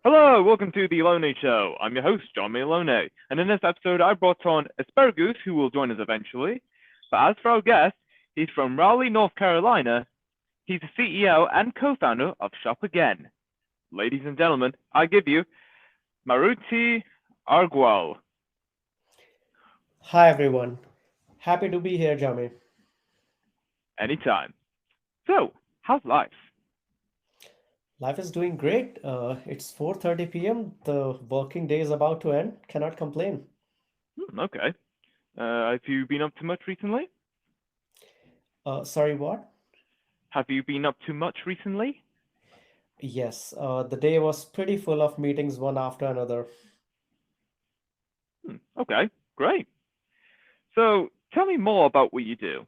Hello, welcome to the Lone Show. I'm your host, John Malone, and in this episode, I brought on Asparagus, who will join us eventually. But as for our guest, he's from Raleigh, North Carolina. He's the CEO and co-founder of ShopAgain. Ladies and gentlemen, I give you Maruti Argual. Hi everyone. Happy to be here, Jami. Anytime. So, how's life? Life is doing great. It's 4:30 p.m. The working day is about to end. Cannot complain. Okay. Have you been up to much recently? Sorry, what? Have you been up to much recently? Yes, the day was pretty full of meetings one after another. Okay, great. So, tell me more about what you do.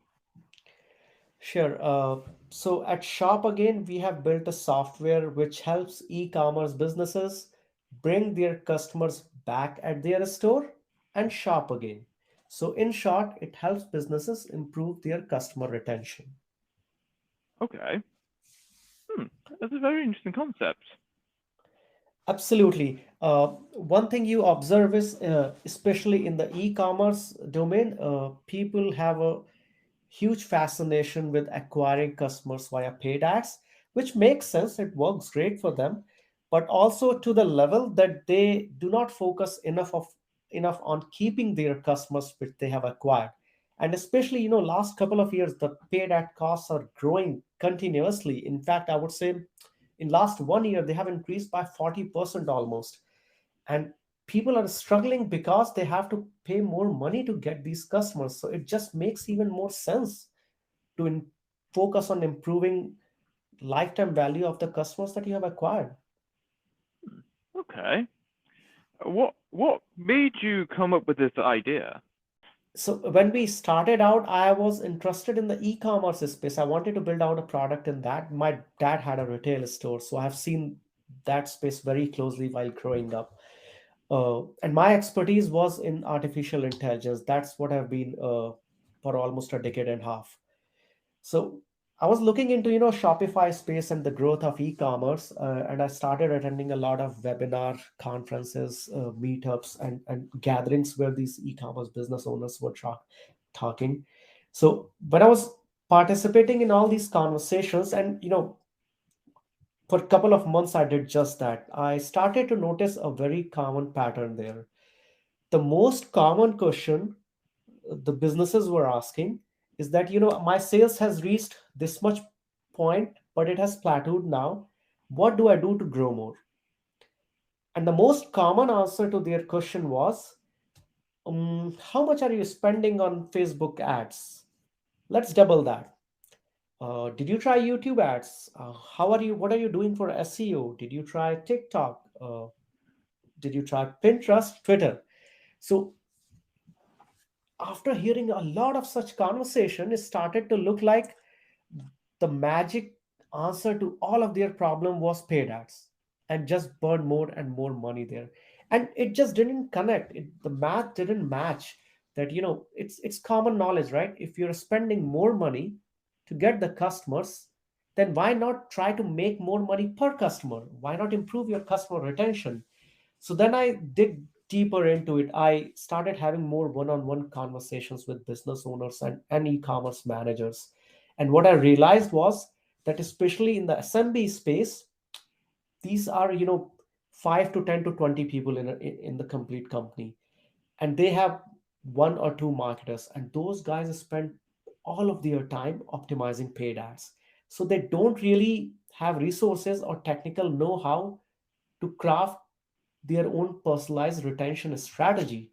Sure. So at Shop Again, we have built a software which helps e-commerce businesses bring their customers back at their store and shop again. So in short, it helps businesses improve their customer retention. Okay. Hmm, that's a very interesting concept. Absolutely. One thing you observe is, especially in the e-commerce domain, people have a huge fascination with acquiring customers via paid ads, which makes sense. It works great for them, but also to the level that they do not focus enough on keeping their customers which they have acquired. And especially, last couple of years, the paid ad costs are growing continuously. In fact, I would say in last 1 year they have increased by 40% almost, and people are struggling because they have to pay more money to get these customers. So it just makes even more sense to focus on improving lifetime value of the customers that you have acquired. Okay. What made you come up with this idea? So when we started out, I was interested in the e-commerce space. I wanted to build out a product in that. My dad had a retail store, so I have seen that space very closely while growing up. And my expertise was in artificial intelligence. That's what I've been for almost a decade and a half. So I was looking into Shopify space and the growth of e-commerce, and I started attending a lot of webinar conferences, meetups, and gatherings where these e-commerce business owners were talking. So when I was participating in all these conversations, and for a couple of months I did just that, I started to notice a very common pattern there. The most common question the businesses were asking is that my sales has reached this much point, but it has plateaued now. What do I do to grow more? And the most common answer to their question was, how much are you spending on Facebook ads? Let's double that. Did you try YouTube ads? What are you doing for SEO? Did you try TikTok? Did you try Pinterest, Twitter? So after hearing a lot of such conversation, it started to look like the magic answer to all of their problem was paid ads, and just burn more and more money there. And it just didn't connect. The math didn't match. That it's common knowledge, right? If you're spending more money to get the customers, then why not try to make more money per customer? Why not improve your customer retention? So then I dig deeper into it. I started having more one-on-one conversations with business owners and e-commerce managers. And what I realized was that especially in the SMB space, these are, 5 to 10 to 20 people in the complete company. And they have one or two marketers. And those guys spend all of their time optimizing paid ads. So they don't really have resources or technical know-how to craft their own personalized retention strategy.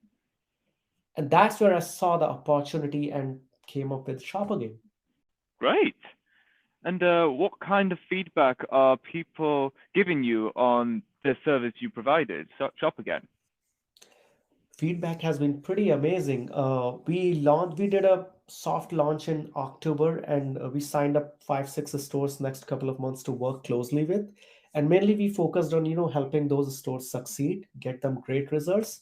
And that's where I saw the opportunity and came up with Shop Again. Great. And what kind of feedback are people giving you on the service you provided? Shop again. Feedback has been pretty amazing. We did a soft launch in October, and we signed up 5 6 stores next couple of months to work closely with. And mainly we focused on helping those stores succeed, get them great results,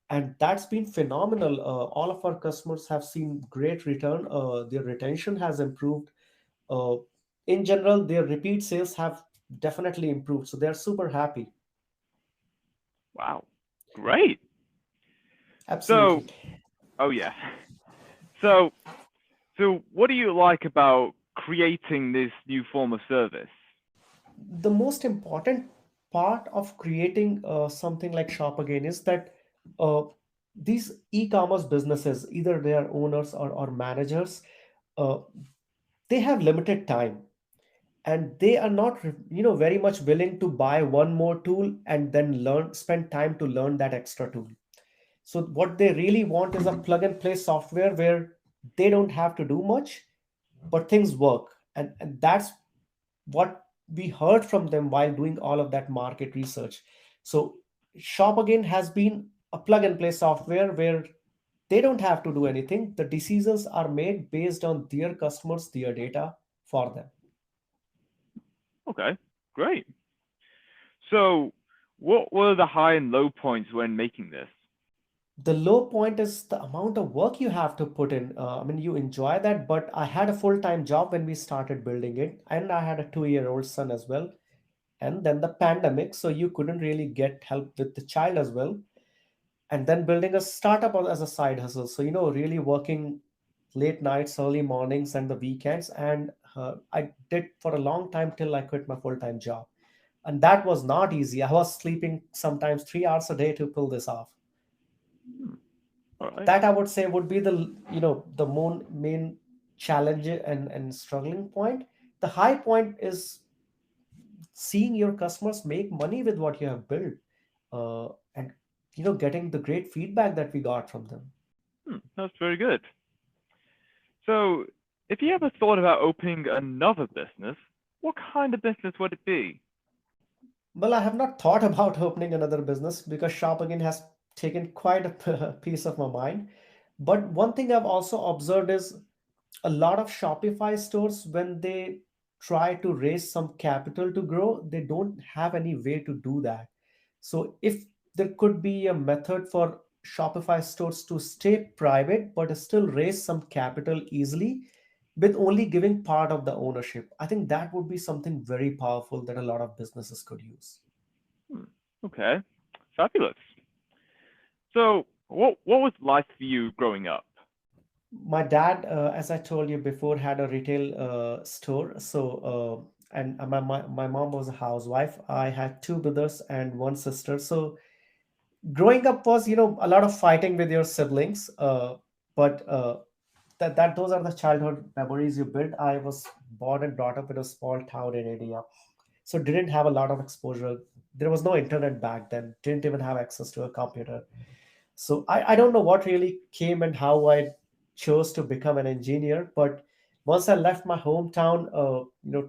and that's been phenomenal. All of our customers have seen great return. Their retention has improved. uh, in general, their repeat sales have definitely improved, so they're super happy. Wow. Great. So, Absolutely. oh yeah. So, so what do you like about creating this new form of service? The most important part of creating something like Shop Again is that uh, these e-commerce businesses, either they are owners or managers, uh, they have limited time, and they are not very much willing to buy one more tool and then learn spend time to learn that extra tool. So what they really want is a plug and play software where they don't have to do much, but things work. And that's what we heard from them while doing all of that market research. So Shop Again has been a plug and play software where they don't have to do anything. The decisions are made based on their customers, their data for them. Okay, great. So, what were the high and low points when making this? The low point is the amount of work you have to put in. I mean, you enjoy that, but I had a full-time job when we started building it, and I had a 2-year-old son as well. And then the pandemic, so you couldn't really get help with the child as well. And then building a startup as a side hustle. So, really working late nights, early mornings, and the weekends. And I did for a long time till I quit my full-time job. And that was not easy. I was sleeping sometimes 3 hours a day to pull this off. Hmm, all right. That I would say would be the main challenge and struggling point. The high point is seeing your customers make money with what you have built, and getting the great feedback that we got from them. That's very good. So, if you ever thought about opening another business, what kind of business would it be? Well, I have not thought about opening another business because Shop Again has taken quite a piece of my mind. But one thing I've also observed is a lot of Shopify stores, when they try to raise some capital to grow, they don't have any way to do that. So if there could be a method for Shopify stores to stay private but still raise some capital easily with only giving part of the ownership, I think that would be something very powerful that a lot of businesses could use. Hmm, okay, fabulous. So, what was life for you growing up? My dad, as I told you before, had a retail store. So and my mom was a housewife. I had two brothers and one sister. So growing up was a lot of fighting with your siblings, but that those are the childhood memories you build. I was born and brought up in a small town in India, so didn't have a lot of exposure. There was no internet back then, didn't even have access to a computer. So I don't know what really came and how I chose to become an engineer. But once I left my hometown,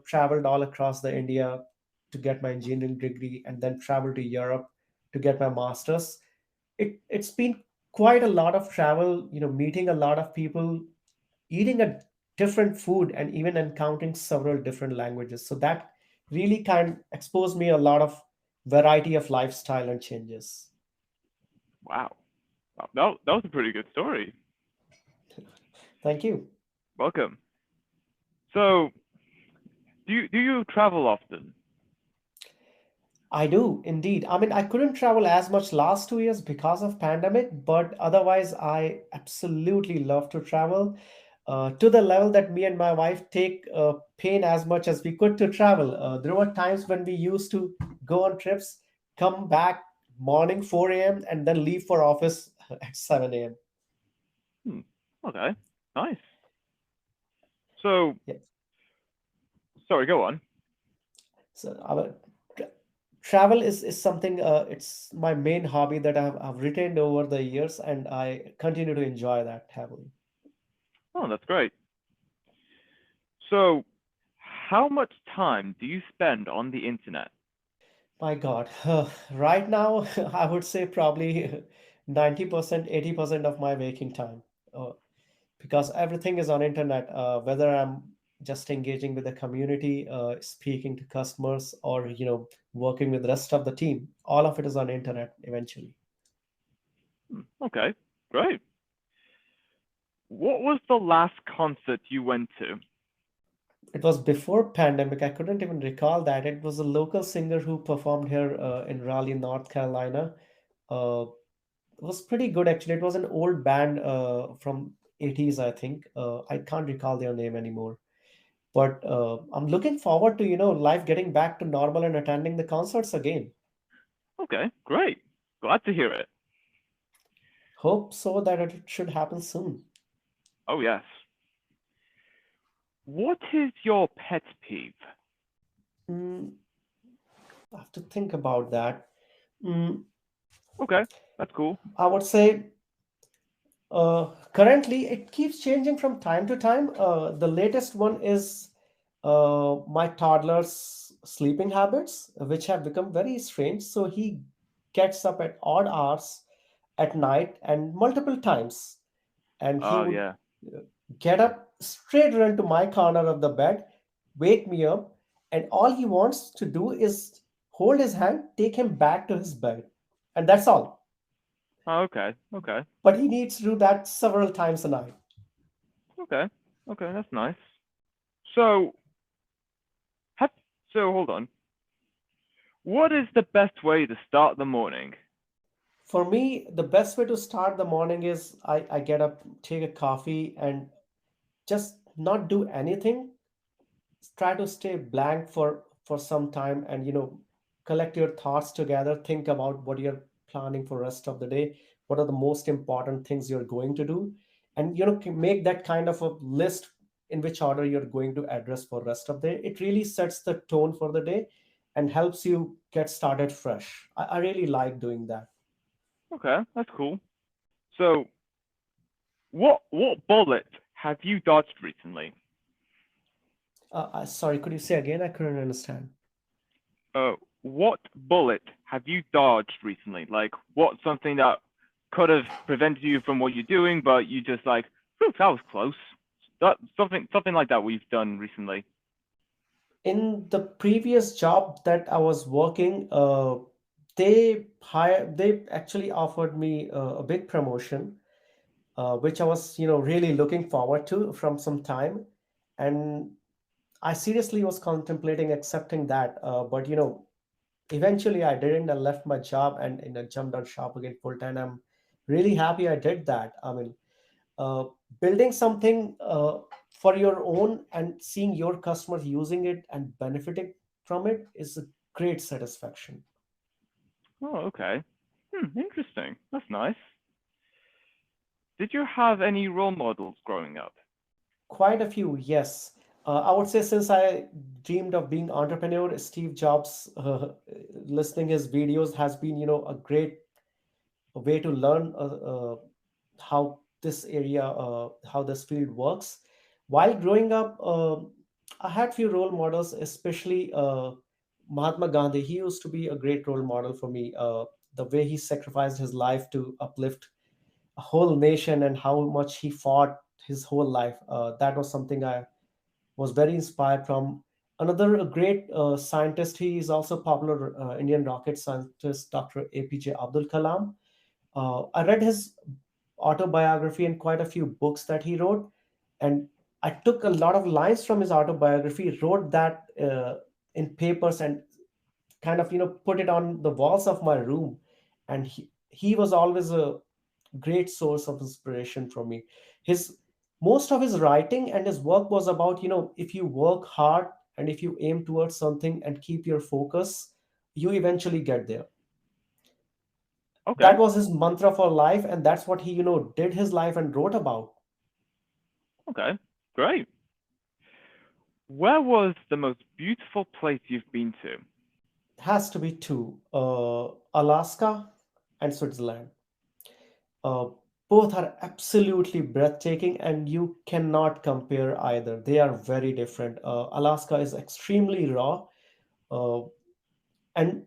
traveled all across the India to get my engineering degree, and then traveled to Europe to get my master's. It's been quite a lot of travel, meeting a lot of people, eating a different food, and even encountering several different languages. So that really kind of exposed me a lot of variety of lifestyle and changes. Wow, that was a pretty good story. Thank you. Welcome. So, do you travel often? I do indeed. I mean, I couldn't travel as much last 2 years because of pandemic, but otherwise, I absolutely love to travel to the level that me and my wife take pain as much as we could to travel. There were times when we used to go on trips, come back morning 4 a.m. and then leave for office at 7 a.m. Hmm, okay, nice. So, Yes. sorry, go on. So our tra- travel is something. It's my main hobby that I've retained over the years, and I continue to enjoy that heavily. Oh, that's great. So, how much time do you spend on the internet? My God, right now I would say probably 90%, 80% of my waking time, because everything is on internet. Whether I'm just engaging with the community, speaking to customers, or working with the rest of the team, all of it is on internet eventually. Okay, great. What was the last concert you went to? It was before pandemic. I couldn't even recall that. It was a local singer who performed here in Raleigh, North Carolina. It was pretty good actually. It was an old band from 80s, I think. I can't recall their name anymore. But I'm looking forward to, life getting back to normal and attending the concerts again. Okay, great. Glad to hear it. Hope so that it should happen soon. Oh, yes. What is your pet peeve? Mm, I have to think about that. Mm, Okay, that's cool. I would say currently, it keeps changing from time to time. The latest one is my toddler's sleeping habits, which have become very strange. So he gets up at odd hours at night and multiple times, and he Oh, would yeah. uh, get up, straight run to my corner of the bed, wake me up, and all he wants to do is hold his hand, take him back to his bed, and that's all. Oh, okay, okay, But he needs to do that several times a night. okay, okay, that's nice. So, have, so hold on. What is the best way to start the morning? For me, the best way to start the morning is I get up, take a coffee, and just not do anything. Try to stay blank for some time, and collect your thoughts together. Think about what you're planning for rest of the day. What are the most important things you're going to do, and make that kind of a list in which order you're going to address for rest of the day. It really sets the tone for the day and helps you get started fresh. I really like doing that. Okay, that's cool. So, what bullet have you dodged recently? Sorry, could you say again? I couldn't understand. What bullet have you dodged recently? Like, what's something that could have prevented you from what you're doing, but you just like, whew, that was close. That something like that we've done recently. In the previous job that I was working, they actually offered me a big promotion, which I was, really looking forward to from some time, and I seriously was contemplating accepting that. But eventually I didn't. I left my job and I jumped on shop again full time. I'm really happy I did that. I mean, uh, building something for your own and seeing your customers using it and benefiting from it is a great satisfaction. Oh, okay. Interesting. That's nice. Did you have any role models growing up? Quite a few, yes. I would say since I dreamed of being entrepreneur, Steve Jobs, listening his videos has been, a great way to learn how this area, how this field works. While growing up, I had few role models, especially Mahatma Gandhi. He used to be a great role model for me. The way he sacrificed his life to uplift a whole nation and how much he fought his whole life. That was something I was very inspired from. Another great scientist, he is also popular Indian rocket scientist, Dr. APJ Abdul Kalam. I read his autobiography and quite a few books that he wrote, and I took a lot of lines from his autobiography, wrote that in papers, and kind of put it on the walls of my room. And he was always a great source of inspiration for me. His Most of his writing and his work was about, if you work hard and if you aim towards something and keep your focus, you eventually get there. Okay, That was his mantra for life, and that's what he did his life and wrote about. okay, great. Where was the most beautiful place you've been to? Has to be two: Alaska and Switzerland. uh, both are absolutely breathtaking, and you cannot compare either. They are very different. Alaska is extremely raw, uh, and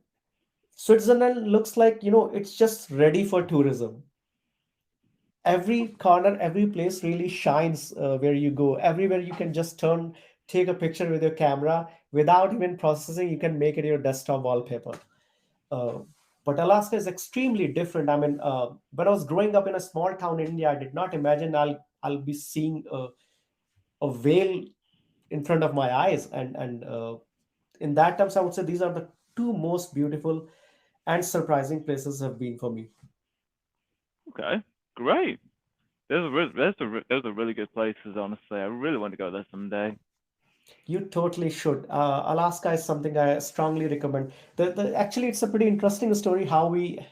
Switzerland looks like it's just ready for tourism. Every corner, every place really shines where you go. Everywhere you can just turn, take a picture with your camera without even processing. You can make it your desktop wallpaper. Uh, but Alaska is extremely different. I mean, when I was growing up in a small town in India, I did not imagine I'll be seeing a whale in front of my eyes. And in that terms, I would say these are the two most beautiful. and surprising places have been for me. Okay, great. Those are really good places. Honestly, I really want to go there someday. You totally should. Alaska is something I strongly recommend. Actually, it's a pretty interesting story how we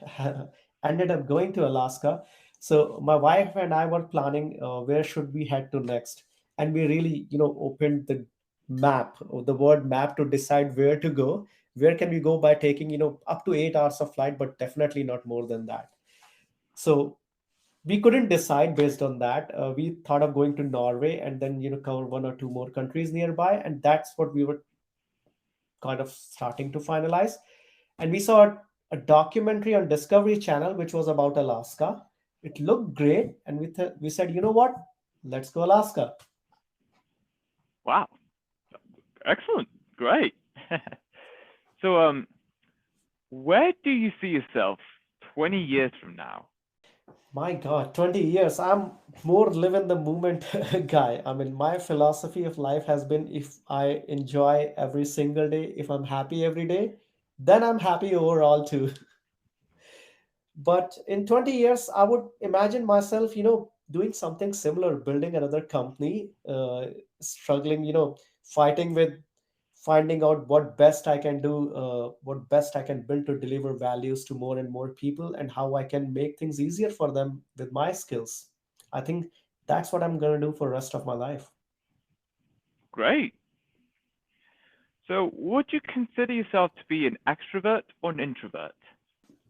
ended up going to Alaska. So my wife and I were planning where should we head to next, and we really, opened the map, or the word map, to decide where to go. Where can we go by taking, up to 8 hours of flight, but definitely not more than that. So we couldn't decide based on that. We thought of going to Norway and then cover one or two more countries nearby, and that's what we were kind of starting to finalize. And we saw a documentary on Discovery Channel which was about Alaska. It looked great, and we said, you know what, let's go Alaska. Wow, excellent, great. So, where do you see yourself 20 years from now? My God, 20 years. I'm more live in the moment guy. I mean, my philosophy of life has been, if I enjoy every single day, if I'm happy every day, then I'm happy overall too. But in 20 years, I would imagine myself, doing something similar, building another company, struggling, fighting with finding out what best I can do, what best I can build to deliver values to more and more people, and how I can make things easier for them with my skills. I think that's what I'm going to do for the rest of my life. Great. So, would you consider yourself to be an extrovert or an introvert?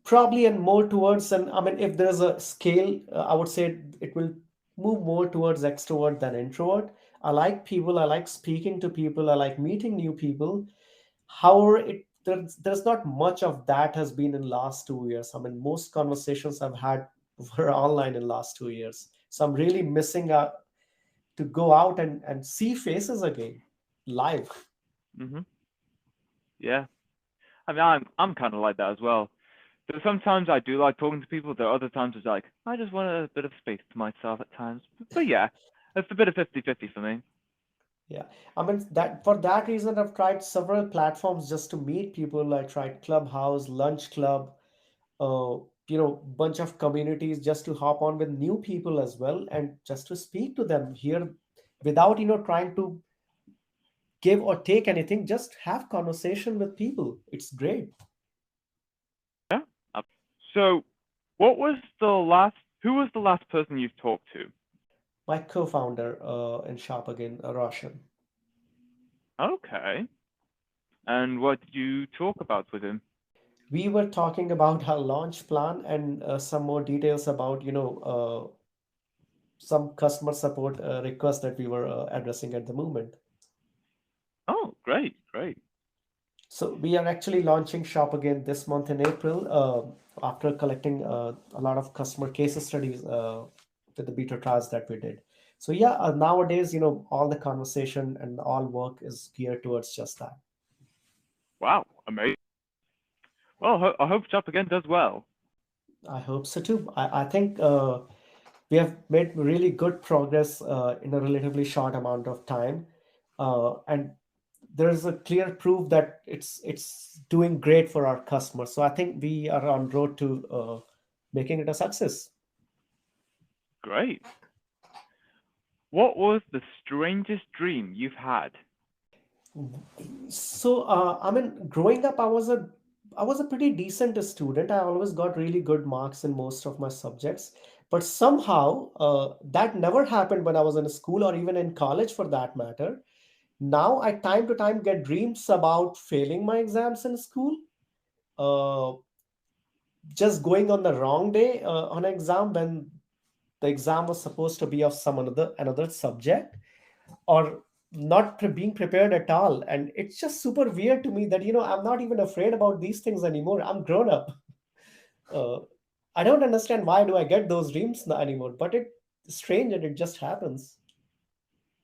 Probably, and more towards, and I mean, if there's a scale, I would say it will move more towards extrovert than introvert. I like people, I like speaking to people, I like meeting new people. However, there's not much of that has been in last 2 years. I mean, most conversations I've had were online in last 2 years, so I'm really missing out to go out and see faces again live. Hmm. Yeah. I mean, I'm kind of like that as well. So sometimes I do like talking to people. There are other times it's like I just want a bit of space to myself at times. But yeah, it's a bit of 50-50 for me. Yeah, I mean, that for that reason, I've tried several platforms just to meet people. I tried Clubhouse, Lunch Club, uh, bunch of communities just to hop on with new people as well, and just to speak to them here without trying to give or take anything. Just have conversation with people. It's great. Yeah. So, what was the last? Who was the last person you've talked to? My co-founder in ShopAgain, Roshan. Okay. And what did you talk about with him? We were talking about our launch plan and some more details about some customer support requests that we were addressing at the moment. Oh, great, great. So we are actually launching Shop Again this month in April, after collecting a lot of customer case studies with the beta trials that we did. So yeah, nowadays, all the conversation and all work is geared towards just that. Wow, amazing. Well, I hope Shop again does well. I hope so too. I think we have made really good progress in a relatively short amount of time, and there is a clear proof that it's doing great for our customers. So I think we are on road to making it a success. Great. What was the strangest dream you've had? So I mean, growing up, I was a pretty decent student. I always got really good marks in most of my subjects, but somehow that never happened when I was in school or even in college, for that matter. Now I time to time get dreams about failing my exams in school, uh, just going on the wrong day on an exam when the exam was supposed to be of some another subject, or not being prepared at all. And it's just super weird to me that I'm not even afraid about these things anymore. I'm grown up. uh, I don't understand why do I get those dreams anymore, but it's strange and it just happens.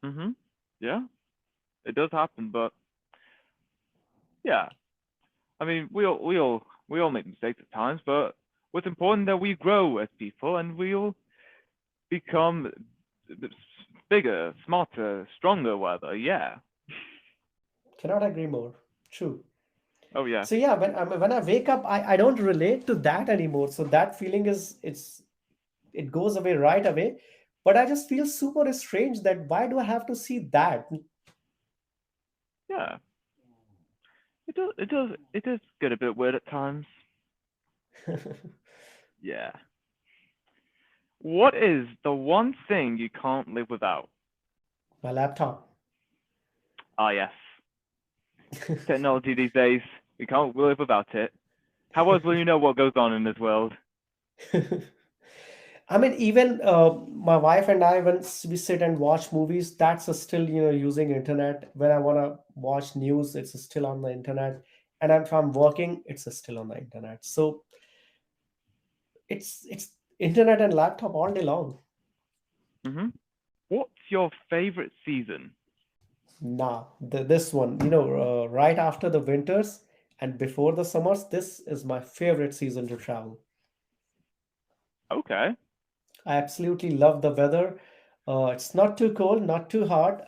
Mm-hmm. Yeah, it does happen, but yeah. I mean, we all make mistakes at times, but what's important that we grow as people and we'll become bigger, smarter, stronger, whatever. Yeah. Cannot agree more. True. Oh yeah. So yeah, when I wake up, I don't relate to that anymore. So that feeling it goes away right away. But I just feel super strange that why do I have to see that? Yeah. It does get a bit weird at times. Yeah. What is the one thing you can't live without? My laptop. Ah, yes. Technology these days. We can't live without it. How else will you know what goes on in this world? I mean, even my wife and I, when we sit and watch movies, that's still, using internet. When I want to watch news, it's still on the internet. And if I'm working, it's still on the internet. So it's internet and laptop all day long. Hmm. What's your favorite season? Nah, this one, right after the winters and before the summers, this is my favorite season to travel. Okay, I absolutely love the weather. It's not too cold, not too hot.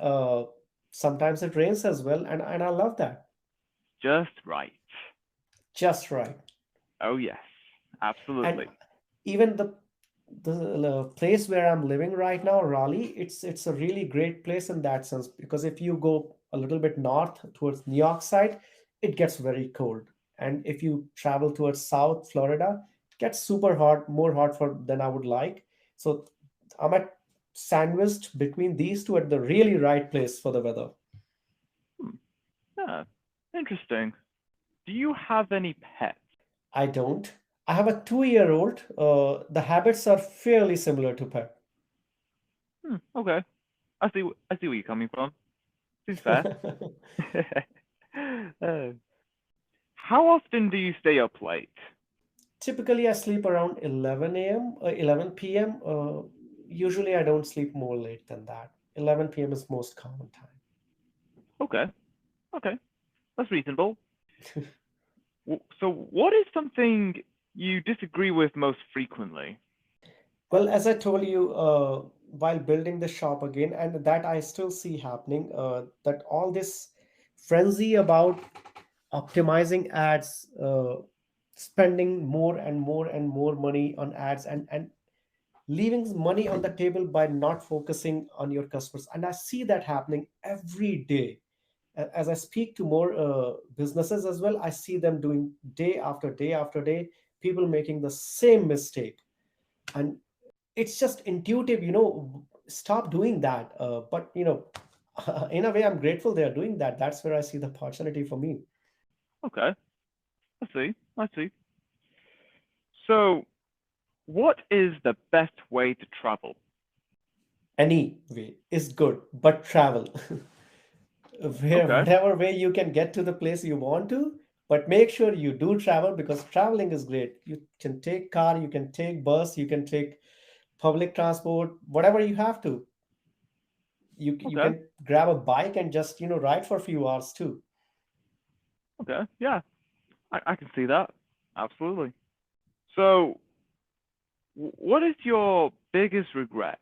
Sometimes it rains as well, and I love that. just right. Just right. Oh yes, And absolutely. even the place where I'm living right now, Raleigh, it's a really great place in that sense because if you go a little bit north towards New York side, it gets very cold. And if you travel towards South Florida, it gets super hot, more hot for than I would like. So I'm at sandwiched between these two at the really right place for the weather. Hmm. Yeah, interesting. Do you have any pets? I don't. I have a 2-year old. The habits are fairly similar to pet. Hmm, okay, I see where you're coming from. Seems fair. uh, how often do you stay up late? Typically, I sleep around 11 a.m., 11 p.m. Usually, I don't sleep more late than that. 11 p.m. is most common time. Okay, okay, that's reasonable. So, what is something you disagree with most frequently? Well, as I told you, while building the shop again, and that I still see happening, that all this frenzy about optimizing ads, spending more and more and more money on ads, and leaving money on the table by not focusing on your customers. And I see that happening every day. As I speak to more businesses as well, I see them doing day after day after day, people making the same mistake. And it's just intuitive, stop doing that. But, in a way, I'm grateful they are doing that. That's where I see the opportunity for me. Okay, I see, I see. So, what is the best way to travel? Any way is good, but travel. Okay, Whatever way you can get to the place you want to, but make sure you do travel because traveling is great. You can take car, you can take bus, you can take public transport, whatever you have to. You okay, can grab a bike and just ride for a few hours too. okay. Yeah, I can see that. Absolutely. So, what is your biggest regret?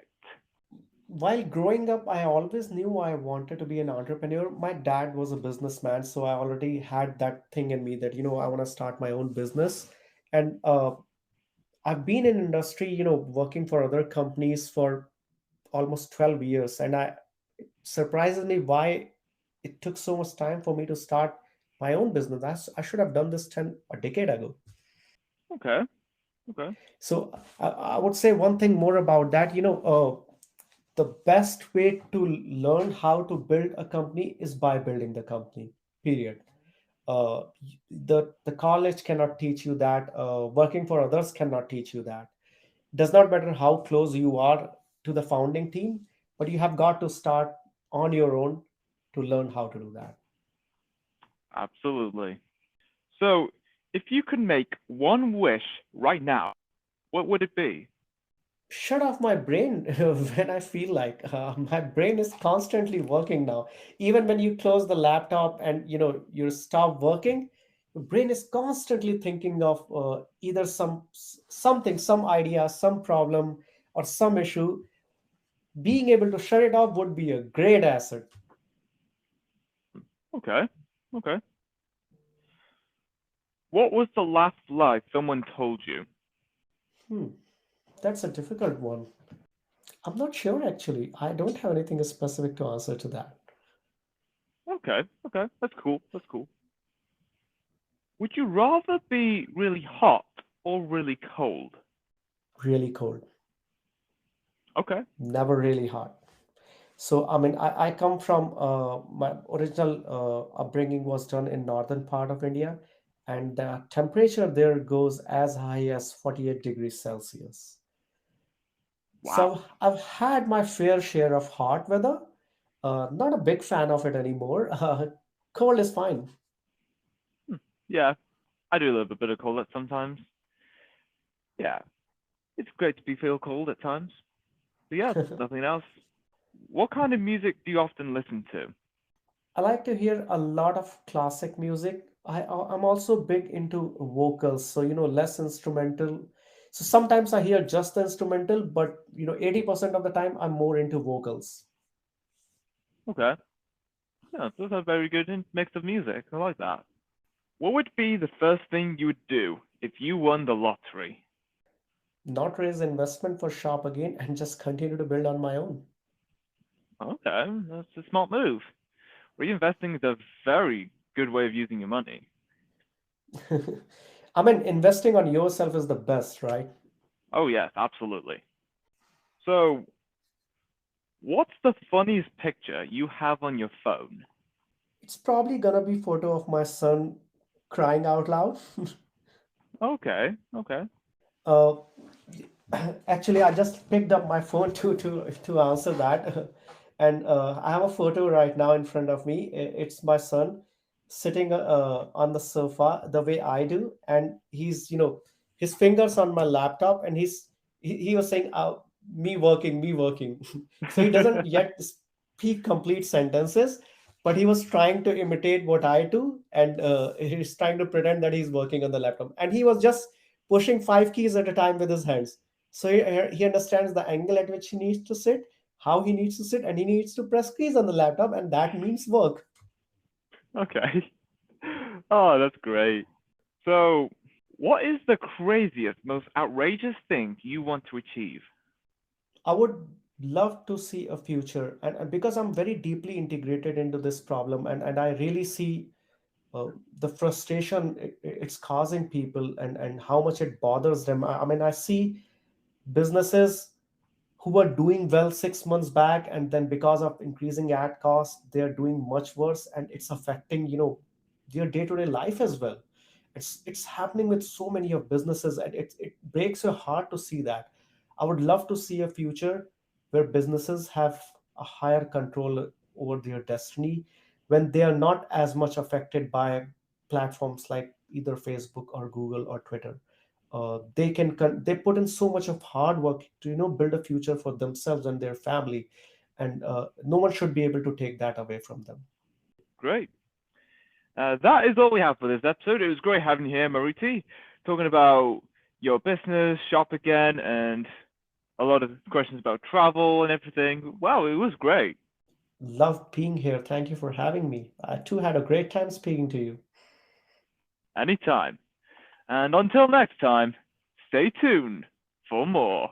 While growing up, I always knew I wanted to be an entrepreneur. My dad was a businessman, so I already had that thing in me that I want to start my own business. And I've been in industry, working for other companies for almost 12 years, and I it surprises me why it took so much time for me to start my own business. I should have done this a decade ago. Okay, okay, So I would say one thing more about that. The best way to learn how to build a company is by building the company. Period. Uh, the college cannot teach you that. Working for others cannot teach you that. Does not matter how close you are to the founding team, but you have got to start on your own to learn how to do that. absolutely. So, if you could make one wish right now, what would it be? Shut off my brain when I feel like my brain is constantly working now. Even when you close the laptop and you stop working, your brain is constantly thinking of either something, some idea, some problem, or some issue. Being able to shut it off would be a great asset. Okay, okay. What was the last lie someone told you? Hmm, that's a difficult one. I'm not sure actually. I don't have anything specific to answer to that. Okay, okay, that's cool. That's cool. Would you rather be really hot or really cold? Really cold, Okay. never really hot. So, I mean, I come from my original upbringing was done in northern part of India, and the temperature there goes as high as 48 degrees Celsius. Wow. So I've had my fair share of hot weather. Not a big fan of it anymore. Cold is fine. Hmm. Yeah, I do love a bit of cold sometimes. Yeah, it's great to be feel cold at times. But yeah, nothing else. What kind of music do you often listen to? I like to hear a lot of classic music. I'm also big into vocals, so less instrumental. So sometimes I hear just the instrumental, but 80% of the time I'm more into vocals. Okay. Yeah, those are very good mix of music. I like that. What would be the first thing you would do if you won the lottery? Not raise investment for shop again and just continue to build on my own. Okay, that's a smart move. Reinvesting is a very good way of using your money. I mean, investing on yourself is the best, right? Oh yes, absolutely. So, what's the funniest picture you have on your phone? It's probably gonna be photo of my son crying out loud. Okay, okay. Uh, actually, I just picked up my phone to answer that, and I have a photo right now in front of me. It's my son sitting on the sofa the way I do, and he's his fingers on my laptop, and he was saying, me working." So he doesn't yet speak complete sentences, but he was trying to imitate what I do, and he's trying to pretend that he's working on the laptop, and he was just pushing five keys at a time with his hands. So he understands the angle at which he needs to sit, how he needs to sit, and he needs to press keys on the laptop, and that means work. Okay. Oh, that's great. So, what is the craziest, most outrageous thing you want to achieve? I would love to see a future, and because I'm very deeply integrated into this problem, and I really see the frustration it's causing people, and how much it bothers them. I mean, I see businesses who were doing well 6 months back, and then because of increasing ad costs they're doing much worse, and it's affecting their day-to-day life as well. It's happening with so many of businesses, and it breaks your heart to see that. I would love to see a future where businesses have a higher control over their destiny, when they are not as much affected by platforms like either Facebook or Google or Twitter. They put in so much of hard work to build a future for themselves and their family, and no one should be able to take that away from them. Great. That is all we have for this episode. It was great having you here, Maruti, talking about your business, shop again, and a lot of questions about travel and everything. Wow, it was great. Love being here. Thank you for having me. I too had a great time speaking to you. Anytime. And until next time, stay tuned for more.